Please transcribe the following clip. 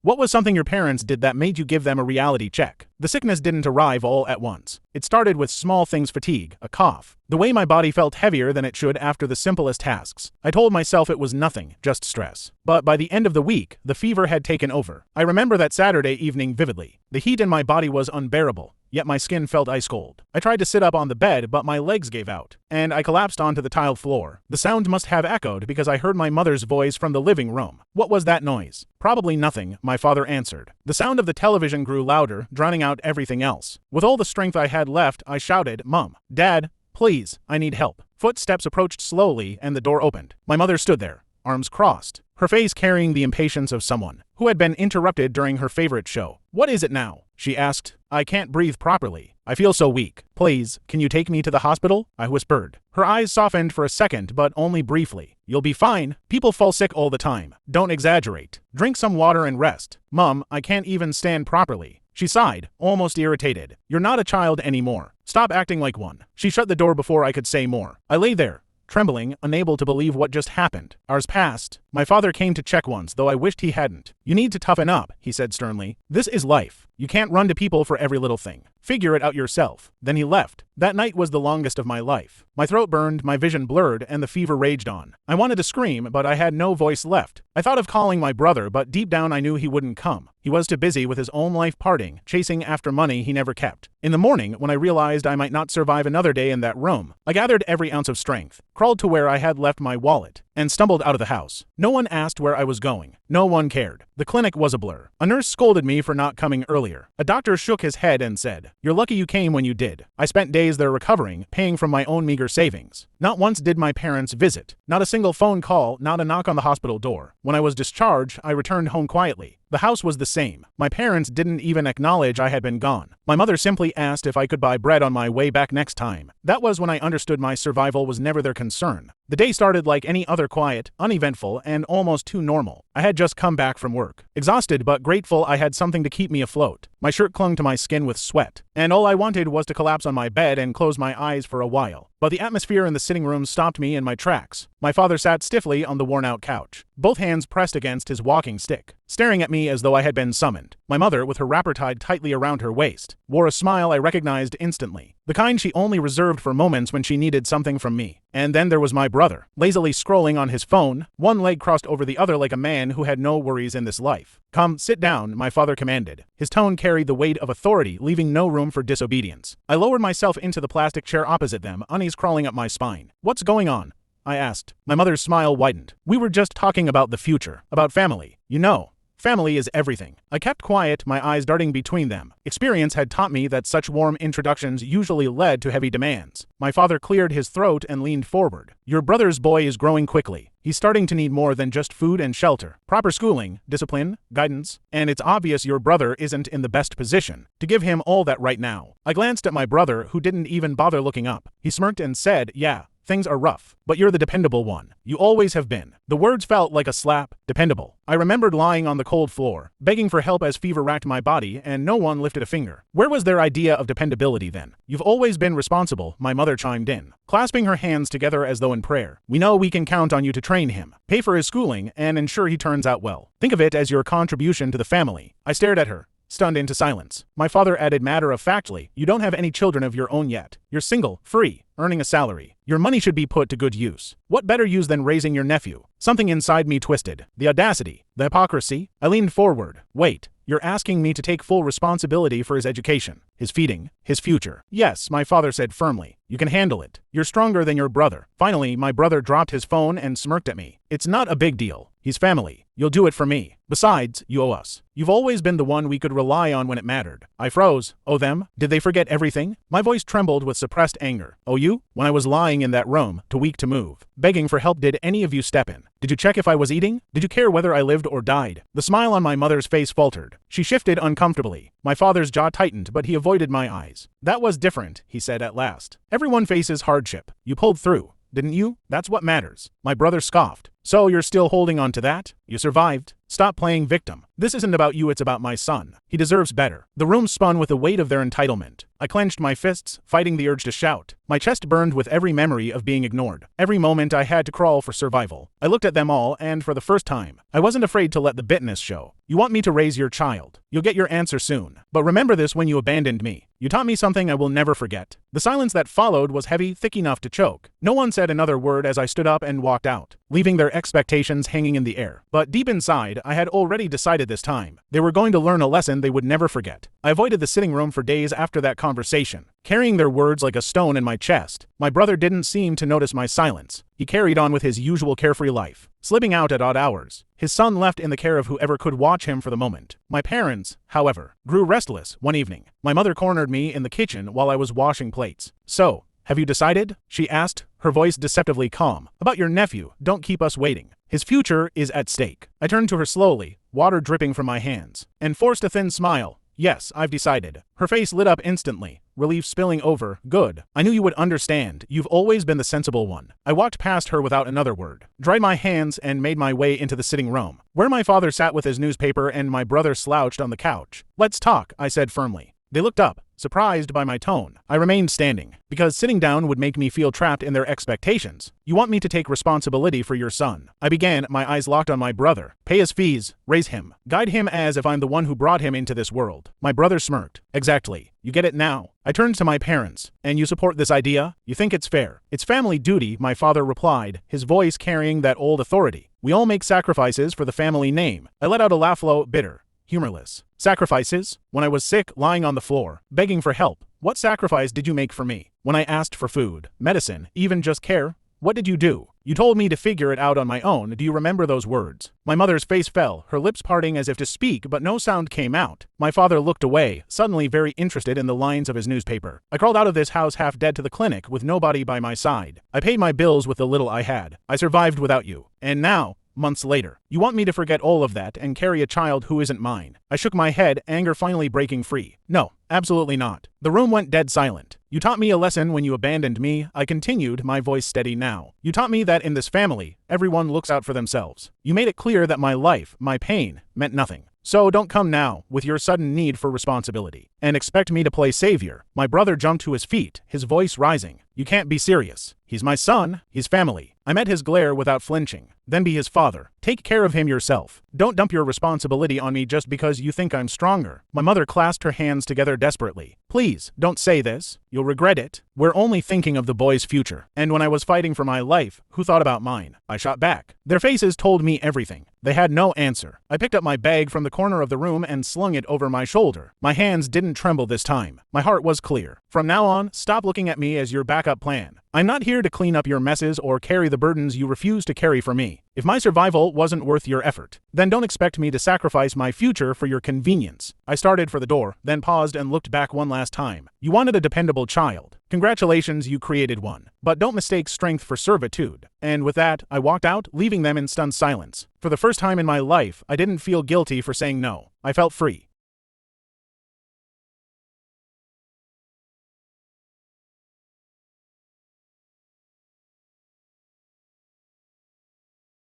What was something your parents did that made you give them a reality check? The sickness didn't arrive all at once. It started with small things: fatigue, a cough, the way my body felt heavier than it should after the simplest tasks. I told myself it was nothing, just stress. But by the end of the week, the fever had taken over. I remember that Saturday evening vividly. The heat in my body was unbearable, yet my skin felt ice cold. I tried to sit up on the bed, but my legs gave out, and I collapsed onto the tiled floor. The sound must have echoed because I heard my mother's voice from the living room. What was that noise? Probably nothing, my father answered. The sound of the television grew louder, drowning out everything else. With all the strength I had left, I shouted, "Mom, Dad, please, I need help." Footsteps approached slowly, and the door opened. My mother stood there, arms crossed, her face carrying the impatience of someone who had been interrupted during her favorite show. "What is it now?" she asked. "I can't breathe properly. I feel so weak. Please, can you take me to the hospital?" I whispered. Her eyes softened for a second, but only briefly. "You'll be fine. People fall sick all the time. Don't exaggerate. Drink some water and rest." "Mom, I can't even stand properly." She sighed, almost irritated. "You're not a child anymore. Stop acting like one." She shut the door before I could say more. I lay there, trembling, unable to believe what just happened. Hours passed. My father came to check once, though I wished he hadn't. "You need to toughen up," he said sternly. "This is life. You can't run to people for every little thing. Figure it out yourself." Then he left. That night was the longest of my life. My throat burned, my vision blurred, and the fever raged on. I wanted to scream, but I had no voice left. I thought of calling my brother, but deep down I knew he wouldn't come. He was too busy with his own life partying, chasing after money he never kept. In the morning, when I realized I might not survive another day in that room, I gathered every ounce of strength, crawled to where I had left my wallet, and stumbled out of the house. No one asked where I was going. No one cared. The clinic was a blur. A nurse scolded me for not coming earlier. A doctor shook his head and said, "You're lucky you came when you did." I spent days there recovering, paying from my own meager savings. Not once did my parents visit. Not a single phone call, not a knock on the hospital door. When I was discharged, I returned home quietly. The house was the same. My parents didn't even acknowledge I had been gone. My mother simply asked if I could buy bread on my way back next time. That was when I understood my survival was never their concern. The day started like any other, quiet, uneventful, and almost too normal. I had just come back from work. Exhausted but grateful I had something to keep me afloat. My shirt clung to my skin with sweat, and all I wanted was to collapse on my bed and close my eyes for a while. But the atmosphere in the sitting room stopped me in my tracks. My father sat stiffly on the worn-out couch, both hands pressed against his walking stick, staring at me as though I had been summoned. My mother, with her wrapper tied tightly around her waist, wore a smile I recognized instantly, the kind she only reserved for moments when she needed something from me. And then there was my brother, lazily scrolling on his phone, one leg crossed over the other like a man who had no worries in this life. "Come, sit down," my father commanded. His tone carried the weight of authority, leaving no room for disobedience. I lowered myself into the plastic chair opposite them, unease crawling up my spine. "What's going on?" I asked. My mother's smile widened. "We were just talking about the future, about family. You know, family is everything." I kept quiet, my eyes darting between them. Experience had taught me that such warm introductions usually led to heavy demands. My father cleared his throat and leaned forward. "Your brother's boy is growing quickly. He's starting to need more than just food and shelter. Proper schooling, discipline, guidance, and it's obvious your brother isn't in the best position to give him all that right now." I glanced at my brother, who didn't even bother looking up. He smirked and said, "Yeah, things are rough, but you're the dependable one. You always have been." The words felt like a slap. Dependable. I remembered lying on the cold floor, begging for help as fever racked my body, and no one lifted a finger. Where was their idea of dependability then? "You've always been responsible," my mother chimed in, clasping her hands together as though in prayer. "We know we can count on you to train him, pay for his schooling, and ensure he turns out well. Think of it as your contribution to the family." I stared at her, stunned into silence. My father added matter-of-factly, "You don't have any children of your own yet. You're single, free, earning a salary. Your money should be put to good use. What better use than raising your nephew?" Something inside me twisted. The audacity, the hypocrisy. I leaned forward. "Wait, you're asking me to take full responsibility for his education, his feeding, his future?" "Yes," my father said firmly. "You can handle it. You're stronger than your brother." Finally, my brother dropped his phone and smirked at me. "It's not a big deal. He's family. You'll do it for me. Besides, you owe us. You've always been the one we could rely on when it mattered." I froze. "Owe them? Did they forget everything?" My voice trembled with suppressed anger. "Owe you? When I was lying in that room, too weak to move, begging for help, did any of you step in? Did you check if I was eating? Did you care whether I lived or died?" The smile on my mother's face faltered. She shifted uncomfortably. My father's jaw tightened, but he avoided my eyes. "That was different," he said at last. "Everyone faces hardship. You pulled through, didn't you? That's what matters." My brother scoffed. "So you're still holding on to that? You survived. Stop playing victim. This isn't about you, it's about my son. He deserves better." The room spun with the weight of their entitlement. I clenched my fists, fighting the urge to shout. My chest burned with every memory of being ignored. Every moment I had to crawl for survival. I looked at them all, and for the first time, I wasn't afraid to let the bitterness show. You want me to raise your child. You'll get your answer soon. But remember this when you abandoned me. You taught me something I will never forget. The silence that followed was heavy, thick enough to choke. No one said another word as I stood up and walked out, leaving their expectations hanging in the air. But deep inside, I had already decided this time. They were going to learn a lesson they would never forget. I avoided the sitting room for days after that conversation, carrying their words like a stone in my chest. My brother didn't seem to notice my silence. He carried on with his usual carefree life, slipping out at odd hours, his son left in the care of whoever could watch him for the moment. My parents, however, grew restless one evening. My mother cornered me in the kitchen while I was washing plates. "So, have you decided?" she asked, her voice deceptively calm. "About your nephew, don't keep us waiting. His future is at stake." I turned to her slowly, water dripping from my hands, and forced a thin smile. "Yes, I've decided." Her face lit up instantly, relief spilling over. "Good. I knew you would understand. You've always been the sensible one." I walked past her without another word, dried my hands, and made my way into the sitting room, where my father sat with his newspaper and my brother slouched on the couch. "Let's talk," I said firmly. They looked up, surprised by my tone. I remained standing, because sitting down would make me feel trapped in their expectations. "You want me to take responsibility for your son," I began, my eyes locked on my brother. "Pay his fees, raise him, guide him as if I'm the one who brought him into this world." My brother smirked. "Exactly. You get it now." I turned to my parents. "And you support this idea? You think it's fair?" "It's family duty," my father replied, his voice carrying that old authority. "We all make sacrifices for the family name." I let out a laugh, low, bitter, humorless. "Sacrifices? When I was sick, lying on the floor, begging for help, what sacrifice did you make for me? When I asked for food, medicine, even just care, what did you do? You told me to figure it out on my own. Do you remember those words?" My mother's face fell, her lips parting as if to speak, but no sound came out. My father looked away, suddenly very interested in the lines of his newspaper. "I crawled out of this house half dead to the clinic with nobody by my side. I paid my bills with the little I had. I survived without you. And now, months later, you want me to forget all of that and carry a child who isn't mine?" I shook my head, anger finally breaking free. "No, absolutely not." The room went dead silent. "You taught me a lesson when you abandoned me," I continued, my voice steady now. "You taught me that in this family, everyone looks out for themselves. You made it clear that my life, my pain, meant nothing. So don't come now, with your sudden need for responsibility, and expect me to play savior." My brother jumped to his feet, his voice rising. "You can't be serious. He's my son, he's family." I met his glare without flinching. "Then be his father. Take care of him yourself. Don't dump your responsibility on me just because you think I'm stronger." My mother clasped her hands together desperately. "Please, don't say this. You'll regret it. We're only thinking of the boy's future. And when I was fighting for my life, who thought about mine?" I shot back. Their faces told me everything. They had no answer. I picked up my bag from the corner of the room and slung it over my shoulder. My hands didn't tremble this time. My heart was clear. "From now on, stop looking at me as your backup plan. I'm not here to clean up your messes or carry the burdens you refuse to carry for me. If my survival wasn't worth your effort, then don't expect me to sacrifice my future for your convenience." I started for the door, then paused and looked back one last time. "You wanted a dependable child. Congratulations, you created one. But don't mistake strength for servitude." And with that, I walked out, leaving them in stunned silence. For the first time in my life, I didn't feel guilty for saying no. I felt free.